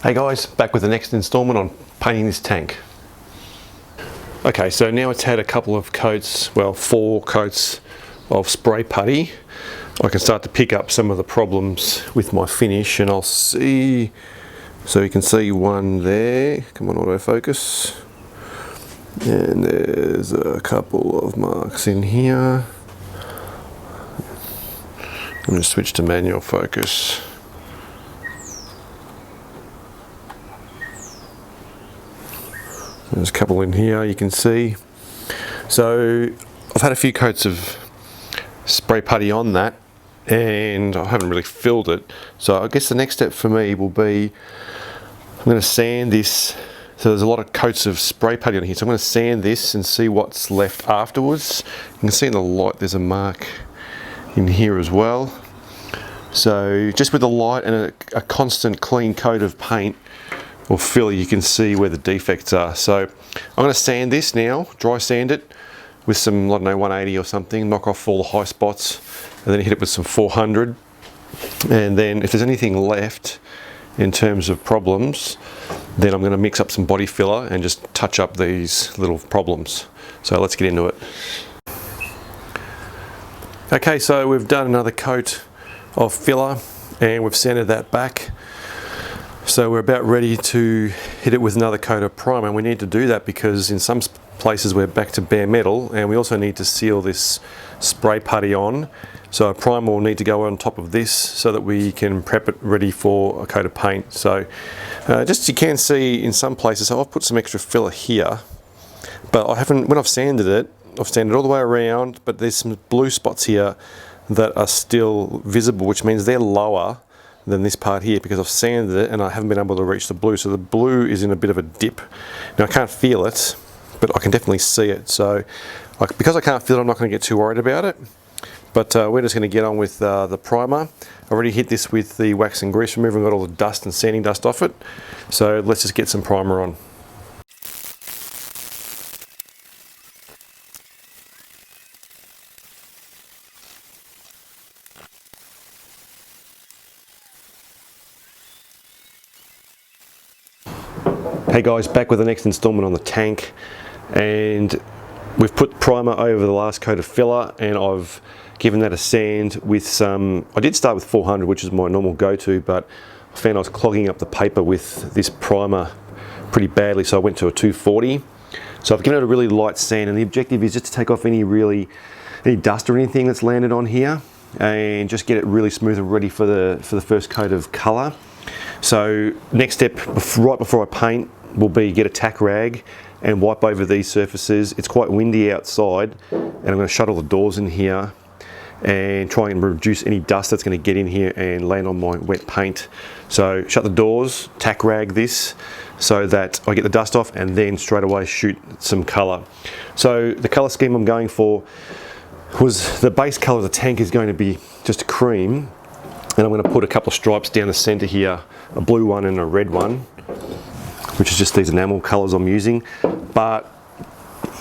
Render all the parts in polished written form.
Hey guys, back with the next installment on painting this tank. Okay, so now it's had a couple of coats, well 4 coats of spray putty. I can start to pick up some of the problems with my finish, and I'll see, so you can see one there, come on autofocus, and there's a couple of marks in here. I'm going to switch to manual focus. There's a couple in here you can see. So I've had a few coats of spray putty on that and I haven't really filled it. So I guess the next step for me will be, I'm going to sand this. So there's a lot of coats of spray putty on here. So I'm going to sand this and see what's left afterwards. You can see in the light there's a mark in here as well. So just with the light and a constant clean coat of paint or filler, you can see where the defects are. So I'm going to sand this now, dry sand it with some, I don't know, 180 or something, knock off all the high spots, and then hit it with some 400. And then if there's anything left in terms of problems, then I'm going to mix up some body filler and just touch up these little problems. So let's get into it. Okay, so we've done another coat of filler and we've sanded that back. So we're about ready to hit it with another coat of primer, and we need to do that because in some places we're back to bare metal, and we also need to seal this spray putty on. So a primer will need to go on top of this so that we can prep it ready for a coat of paint. So just you can see in some places, so I've put some extra filler here, but I haven't, when I've sanded it all the way around, but there's some blue spots here that are still visible, which means they're lower than this part here because I've sanded it and I haven't been able to reach the blue. So the blue is in a bit of a dip. Now I can't feel it, but I can definitely see it. So because I can't feel it, I'm not going to get too worried about it. But we're just going to get on with the primer. I already hit this with the wax and grease remover and got all the dust and sanding dust off it. So let's just get some primer on. Hey guys, back with the next installment on the tank, and we've put primer over the last coat of filler and I've given that a sand with some, I did start with 400 which is my normal go-to, but I found I was clogging up the paper with this primer pretty badly, so I went to a 240. So I've given it a really light sand, and the objective is just to take off any dust or anything that's landed on here and just get it really smooth and ready for the first coat of colour. So next step, right before I paint, will be get a tack rag and wipe over these surfaces. It's quite windy outside, and I'm going to shut all the doors in here and try and reduce any dust that's going to get in here and land on my wet paint. So shut the doors, tack rag this so that I get the dust off, and then straight away shoot some colour. So the colour scheme I'm going for was, the base colour of the tank is going to be just a cream, and I'm going to put a couple of stripes down the centre here, a blue one and a red one, which is just these enamel colours I'm using. But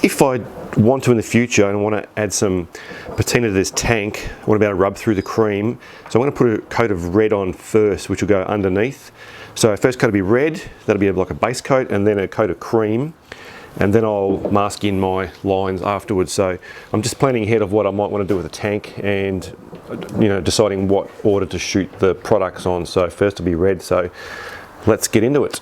if I want to in the future and I want to add some patina to this tank, I want to be able to rub through the cream. So I'm going to put a coat of red on first, which will go underneath. So first coat will be red, that'll be like a base coat, and then a coat of cream, and then I'll mask in my lines afterwards. So I'm just planning ahead of what I might want to do with the tank, and deciding what order to shoot the products on. So first will be red, so let's get into it.